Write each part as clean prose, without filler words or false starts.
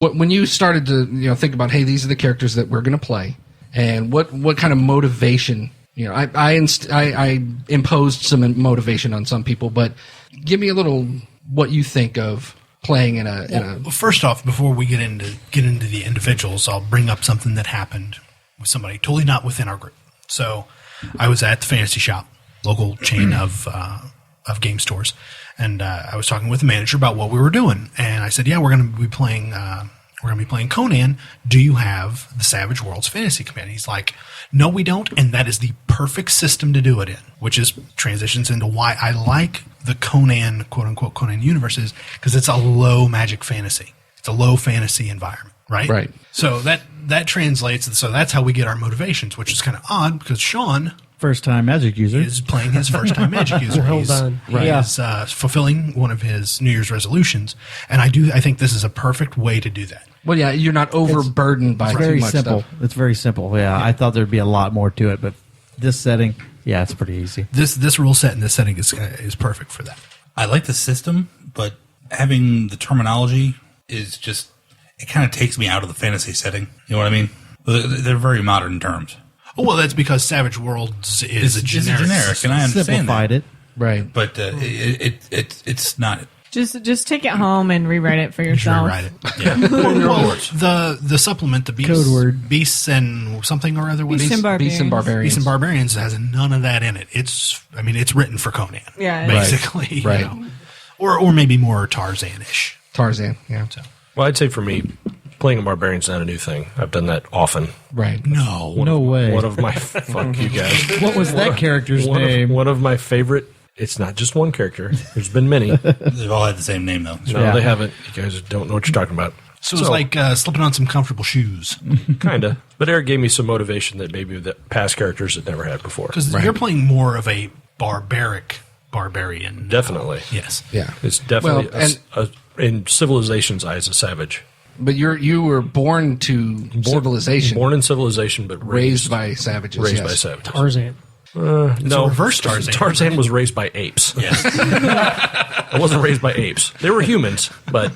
When you started to think about, hey, these are the characters that we're going to play, and what kind of motivation, I imposed some motivation on some people, but give me a little what you think of playing in a. Well, first off, before we get into the individuals, I'll bring up something that happened with somebody totally not within our group. So, I was at the Fantasy Shop, local chain of game stores, and I was talking with the manager about what we were doing, and I said, "Yeah, we're going to be playing Conan. Do you have the Savage Worlds Fantasy Command?" He's like, "No, we don't," and that is the perfect system to do it in, which is transitions into why I like the Conan, quote-unquote, Conan universe is because it's a low magic fantasy. It's a low fantasy environment, right? Right. So that translates, so that's how we get our motivations, which is kind of odd because Sean, first-time Magic user, is playing his first-time Magic user. Hold on. He is fulfilling one of his New Year's resolutions, and I think this is a perfect way to do that. Well, yeah, you're not overburdened by too much simple. stuff. It's very simple. Yeah, I thought there'd be a lot more to it, but this setting, yeah, it's pretty easy. This rule set in this setting is perfect for that. I like the system, but having the terminology is just, it kind of takes me out of the fantasy setting. You know what I mean? They're very modern terms. Oh, well, that's because Savage Worlds is a generic, and I understand Simplified it. Right. But it's not. Just take it home and rewrite it for yourself. Rewrite it. Yeah. well, the supplement, the Code word. Beasts and something or other. Beasts and Barbarians. Beasts and Barbarians. Beasts and Barbarians has none of that in it. It's written for Conan. Yeah. Basically. Right. You know. Or maybe more Tarzan-ish. Tarzan, yeah. So. Well, I'd say for me, playing a barbarian's not a new thing. I've done that often. Right. No. No way. One of my fuck you guys. What was that character's name? One of my favorite. It's not just one character. There's been many. They've all had the same name, though. No, they haven't. You guys don't know what you're talking about. So it's like slipping on some comfortable shoes. Kind of. But Eric gave me some motivation that maybe the past characters had never had before. Because you're playing more of a barbarian. Definitely. Yes. Yeah. It's definitely, in civilization's eyes, a savage. But you were born to civilization. Born in civilization, but raised by savages. Raised yes. by savages. Tarzan. No, reverse Tarzan. Tarzan was raised by apes. Yes. I wasn't raised by apes. They were humans, but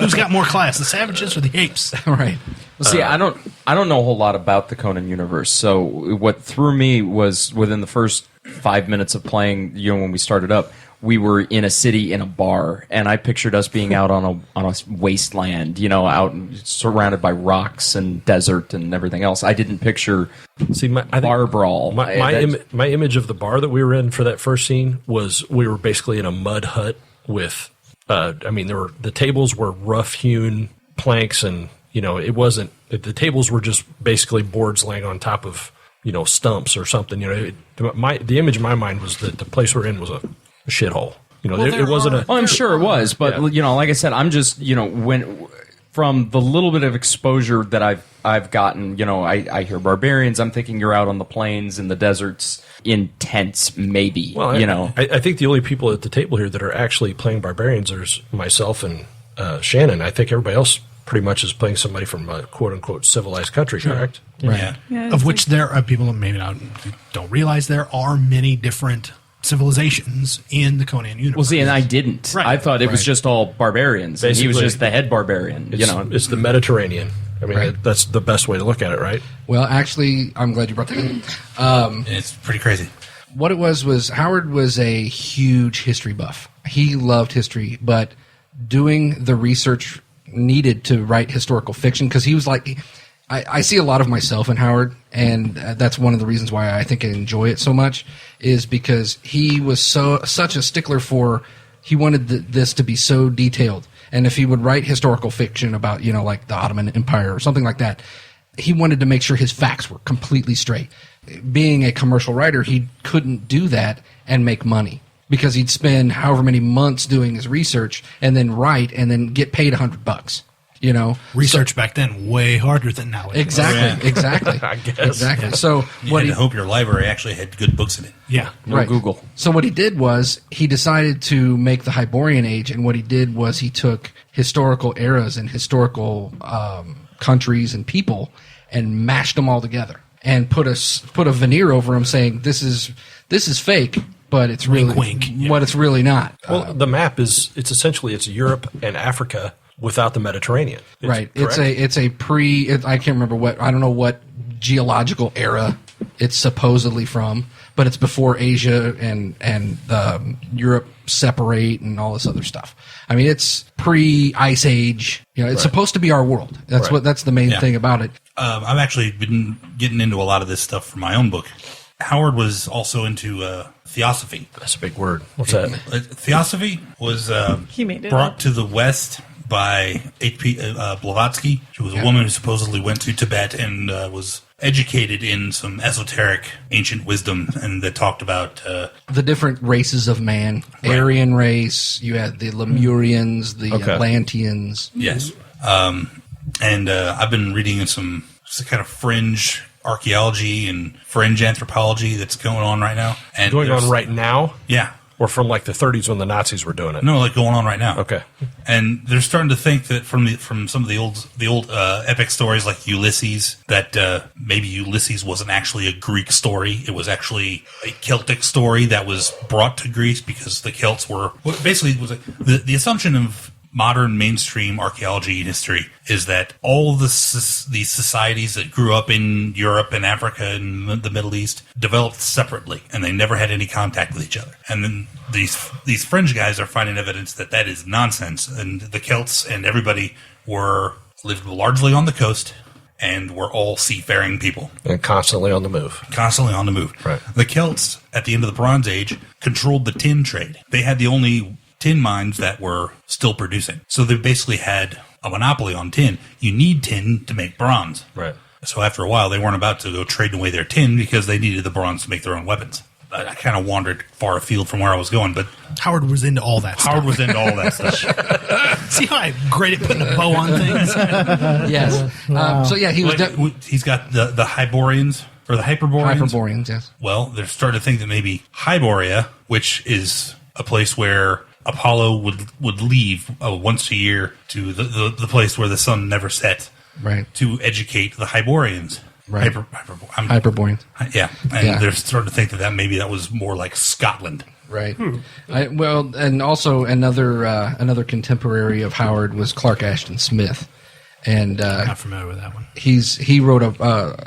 Who's got more class, the savages or the apes? Right. Well, see, I don't know a whole lot about the Conan universe. So what threw me was within the first 5 minutes of playing, when we started up, we were in a city in a bar, and I pictured us being out on a wasteland, out surrounded by rocks and desert and everything else. I didn't picture bar brawl. My image of the bar that we were in for that first scene was we were basically in a mud hut with, the tables were rough hewn planks, and it wasn't. The tables were just basically boards laying on top of stumps or something. The image in my mind was that the place we're in was a shithole. It wasn't a. Well, I'm sure it was, but like I said, I'm just from the little bit of exposure that I've gotten, I hear barbarians. I'm thinking you're out on the plains in the deserts in tents, maybe. Well, I think the only people at the table here that are actually playing barbarians are myself and Shannon. I think everybody else pretty much is playing somebody from a quote unquote civilized country, correct? Right. Yeah, of which there are people that maybe don't realize there are many different civilizations in the Conan universe. Well, see, and I didn't. Right. I thought it was just all barbarians. And he was just the head barbarian. It's the Mediterranean. I mean, that's the best way to look at it, right? Well, actually, I'm glad you brought that up. It's pretty crazy. What it was Howard was a huge history buff. He loved history, but doing the research needed to write historical fiction, because he was like, I see a lot of myself in Howard, and that's one of the reasons why I think I enjoy it so much, is because he was such a stickler for, he wanted this to be so detailed. And if he would write historical fiction about, like the Ottoman Empire or something like that, he wanted to make sure his facts were completely straight. Being a commercial writer, he couldn't do that and make money, because he'd spend however many months doing his research and then write and then get paid $100. Research back then way harder than nowadays. Exactly. I guess. Exactly. Yeah. So You had to hope your library actually had good books in it. Yeah. No Google. So what he did was he decided to make the Hyborian Age, and what he did was he took historical eras and historical countries and people and mashed them all together and put a veneer over them, saying this is fake, but it's really wink, yeah. what it's really not. Well, the map it's essentially Europe and Africa without the Mediterranean. Right. Correct? It's a I can't remember I don't know what geological era it's supposedly from, but it's before Asia and Europe separate and all this other stuff. I mean, it's pre-Ice Age. It's supposed to be our world. That's the main thing about it. I've actually been getting into a lot of this stuff for my own book. Howard was also into theosophy. That's a big word. What's that? Theosophy was He made it brought up. to the West by H.P. Blavatsky. She was a woman who supposedly went to Tibet and was educated in some esoteric ancient wisdom, and that talked about The different races of man. Aryan race. You had the Lemurians, the Atlanteans. yes. And I've been reading in some kind of fringe archaeology and fringe anthropology that's going on right now. And Going on right now? Yeah. Or from like the 30s when the Nazis were doing it? No, like going on right now. Okay. And they're starting to think that from some of the old epic stories like Ulysses, that maybe Ulysses wasn't actually a Greek story. It was actually a Celtic story that was brought to Greece because the Celts were basically was the assumption of modern mainstream archaeology and history is that all these societies that grew up in Europe and Africa and the Middle East developed separately, and they never had any contact with each other. And then these fringe guys are finding evidence that is nonsense, and the Celts and everybody lived largely on the coast and were all seafaring people. And constantly on the move. Constantly on the move. Right. The Celts, at the end of the Bronze Age, controlled the tin trade. They had the only tin mines that were still producing. So they basically had a monopoly on tin. You need tin to make bronze. Right. So after a while, they weren't about to go trading away their tin because they needed the bronze to make their own weapons. I kind of wandered far afield from where I was going, but Howard was into all that Howard stuff. was into all that stuff. See how I'm great at putting a bow on things? Yes. So yeah, he was He's got the Hyborians, or the Hyperboreans. Hyperboreans, yes. Well, they're starting to think that maybe Hyboria, which is a place where Apollo would leave once a year to the place where the sun never set, Right. to educate the Hyborians. Right. Hyperboreans. Yeah, and Yeah. they're starting to think that maybe that was more like Scotland. Right. Well, and also another contemporary of Howard was Clark Ashton Smith, and Not familiar with that one. he wrote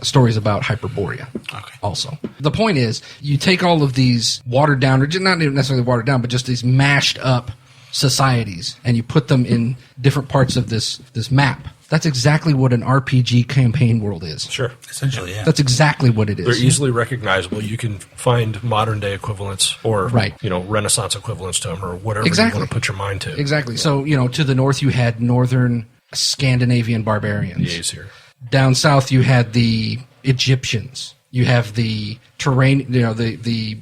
stories about Hyperborea. Okay. Also, the point is, you take all of these watered down, or not even necessarily watered down, but just these mashed up societies, and you put them in different parts of this map. That's exactly what an RPG campaign world is. Sure. Essentially, yeah. That's exactly what it They're is. easily recognizable. You can find modern day equivalents or Right. Renaissance equivalents to them or whatever Exactly. you want to put your mind to. Exactly. So, to the north you had northern Scandinavian barbarians. The A's here. Down south you had the Egyptians. You have the terrain, the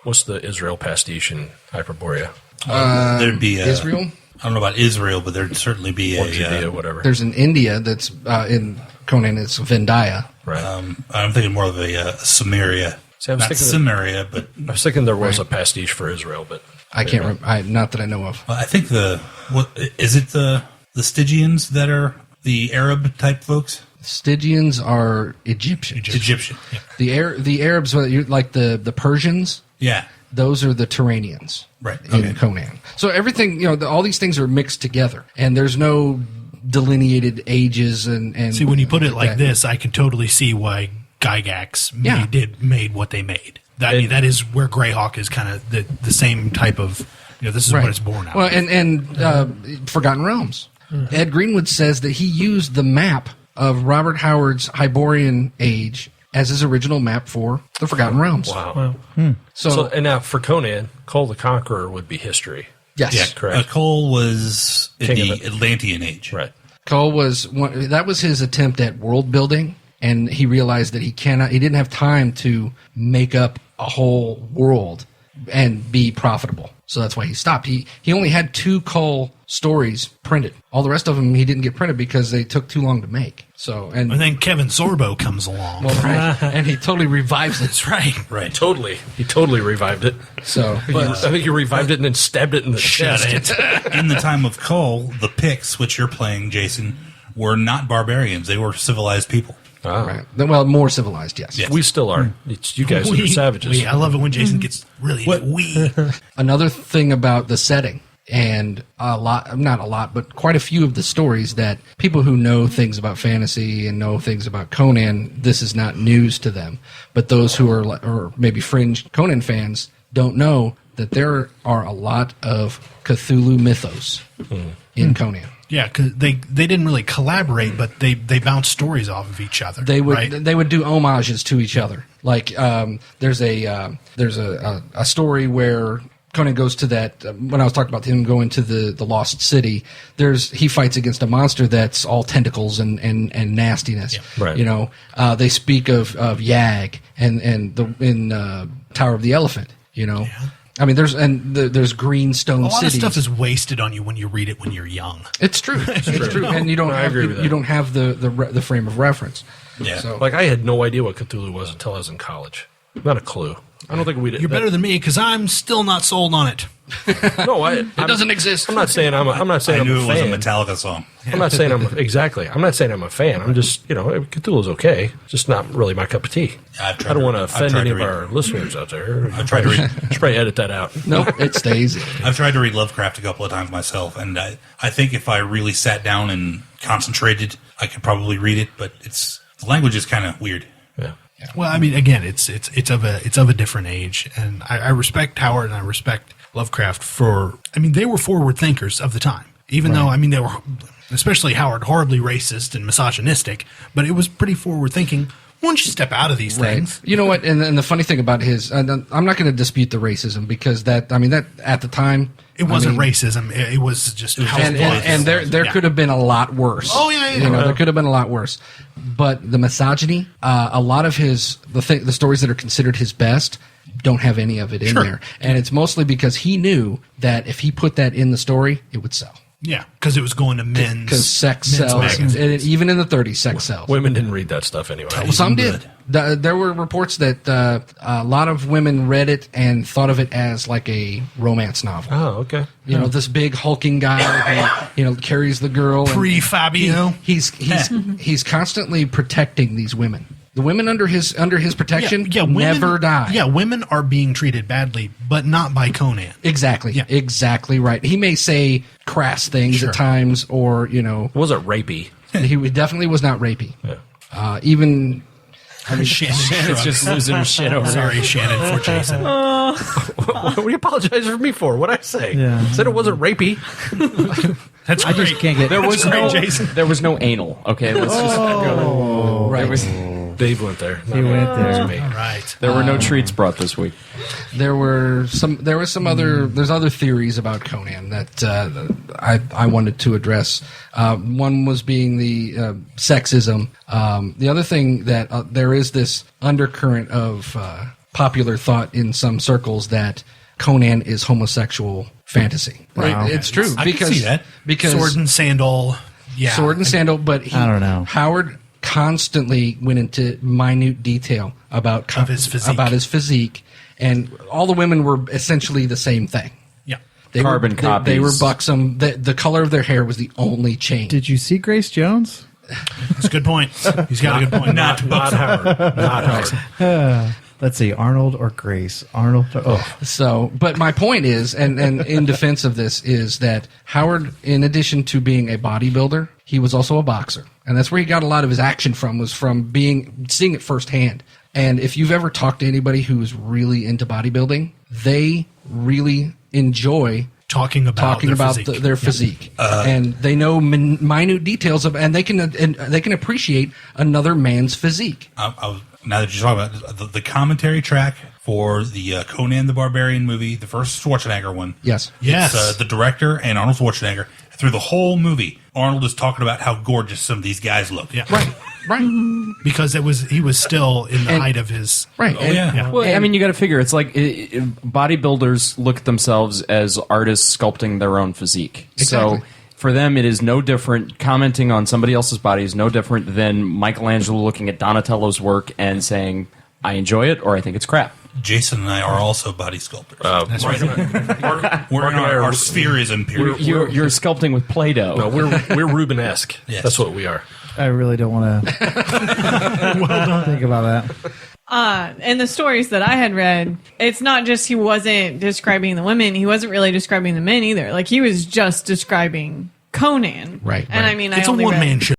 What's the Israel pastiche in Hyperborea? There'd be Israel. I don't know about Israel, but there'd certainly be Or Judea, whatever. There's an India that's in Conan. It's Vendaya. Right. I'm thinking more of a Samaria. See, I was Not thinking Samaria, but I was thinking there was a pastiche for Israel, but I can't remember. Not that I know of. I think the Stygians that are the Arab type folks? Stygians are Egyptians. Egyptian. Yeah. The Arabs, like the Persians. Yeah. Those are the Turanians, Right. In Okay. Conan. So everything, all these things are mixed together, and there's no delineated ages. And See, when you put it like that. this, I can totally see why Gygax Yeah. made what they made. I mean, that is where Greyhawk is kind of the same type of, this is what it's born out Well, of. and Forgotten Realms. Ed Greenwood says that he used the map of Robert Howard's Hyborian age as his original map for the Forgotten Realms. wow. So, And now for Conan, Cole the Conqueror would be history. yes, Yeah, correct. Cole was in King the of it. Atlantean age. Right. Cole that was his attempt at world building, and he realized that he didn't have time to make up a whole world and be profitable. So that's why he stopped. He only had 2 Cole stories printed. All the rest of them he didn't get printed because they took too long to make. So And then Kevin Sorbo comes along. right, and he totally revives it. That's right. Right. Totally. He totally revived it. So, I think he revived it and then stabbed it in the chest. In the time of Cole, the Picts, which you're playing, Jason, were not barbarians. They were civilized people. Oh. right. Well, more civilized, yes. Yeah. We still are. It's you guys are savages. I love it when Jason gets really we. Another thing about the setting And not a lot, but quite a few of the stories that people who know things about fantasy and know things about Conan, this is not news to them. But those who are, or maybe fringe Conan fans, don't know that there are a lot of Cthulhu mythos in Conan. Yeah, because they didn't really collaborate, but they bounced stories off of each other. They would right? they would do homages to each other. Like there's a story where Conan goes to that, when I was talking about him going to the lost city, he fights against a monster that's all tentacles and nastiness. Yeah, right. You know, they speak of Yag and in Tower of the Elephant, you know. Yeah. I mean, there's Greenstone A lot cities. of stuff is wasted on you when you read it when you're young. It's true. It's true. And you don't I have agree with that. you don't have the frame of reference. Yeah. So, Like, I had no idea what Cthulhu was until I was in college. Not a clue. I don't think we did. You're better than me because I'm still not sold on it. No, it doesn't exist. I'm not saying I'm a I fan. knew it was a Metallica song. I'm not saying I'm a fan. I'm just, Cthulhu's okay. Just not really my cup of tea. I've tried I don't to- want to I've offend tried any to of read- our listeners out there. I've tried to read. Should probably edit that out. no, it stays. I've tried to read Lovecraft a couple of times myself, and I think if I really sat down and concentrated, I could probably read it. But the language is kind of weird. Yeah. Well, I mean, again, it's of a different age, and I respect Howard and I respect Lovecraft for. I mean, they were forward thinkers of the time, even though I mean they were, especially Howard, horribly racist and misogynistic, but it was pretty forward thinking. Once you step out of these things, You know what? And the funny thing about his, I'm not going to dispute the racism because that at the time it wasn't racism. It was just how and there could have been a lot worse. Oh, yeah. There could have been a lot worse. But the misogyny, a lot of the stories that are considered his best don't have any of it in there, and it's mostly because he knew that if he put that in the story, it would sell. Yeah, because it was going to men's Because sex men's sells, magazines. and even in the 30s, sex sells. Women didn't read that stuff anyway. Well, some did. There were reports that a lot of women read it and thought of it as like a romance novel. Oh, okay. You know, this big hulking guy who carries the girl. and Pre-Fabio. He's constantly protecting these women. The women under his protection women, never die. Yeah, women are being treated badly, but not by Conan. Exactly. Yeah. Exactly right. He may say crass things at times, or Was it rapey? he definitely was not rapey. Yeah. Even. Shannon Shannon's shrugs. just losing her shit over there. Sorry, Shannon, for Jason. What are you apologizing for me for? What'd I say? Yeah. Said it wasn't rapey. That's I just can't get. There was great, no Jason. There was no anal. Okay, let's just go. Right. There was Dave went there. He went there. Me. All right. there were no treats brought this week. There's other theories about Conan that I wanted to address. One was being the sexism. The other thing that there is this undercurrent of popular thought in some circles that Conan is homosexual fantasy. Wow. It's true I can see that. because Sword and sandal. Yeah. sword and sandal. But I don't know. Howard constantly went into minute detail about his physique. and all the women were essentially the same thing. Yeah. They Carbon were, copies. They were buxom. The color of their hair was the only change. Did you see Grace Jones? That's a good point. He's got a good point. Not Howard. Not Howard. Let's see, Arnold or Grace? Arnold. So, but my point is, and in defense of this, is that Howard, in addition to being a bodybuilder, he was also a boxer, and that's where he got a lot of his action from. Was from seeing it firsthand. And if you've ever talked to anybody who's really into bodybuilding, they really enjoy talking about their physique, and they know minute details of, and they can appreciate another man's physique. Now that you're talking about the commentary track for the Conan the Barbarian movie, the first Schwarzenegger one. Yes. Yes. It's, the director and Arnold Schwarzenegger. Through the whole movie, Arnold is talking about how gorgeous some of these guys look. Yeah. Right. Because he was still in the height of his. Right. Oh, yeah. Well, I mean, you got to figure it's like bodybuilders look at themselves as artists sculpting their own physique. Exactly. So for them, it is no different. Commenting on somebody else's body is no different than Michelangelo looking at Donatello's work and saying, "I enjoy it" or "I think it's crap." Jason and I are also body sculptors. That's right. We're in our spherism period. You're sculpting with Play-Doh. No, we're Rubenesque. Yes. That's what we are. I really don't want to think about that. In the stories that I had read, it's not just he wasn't describing the women, he wasn't really describing the men either. Like, he was just describing Conan. Right, And right. I mean, It's I a only one read, man show.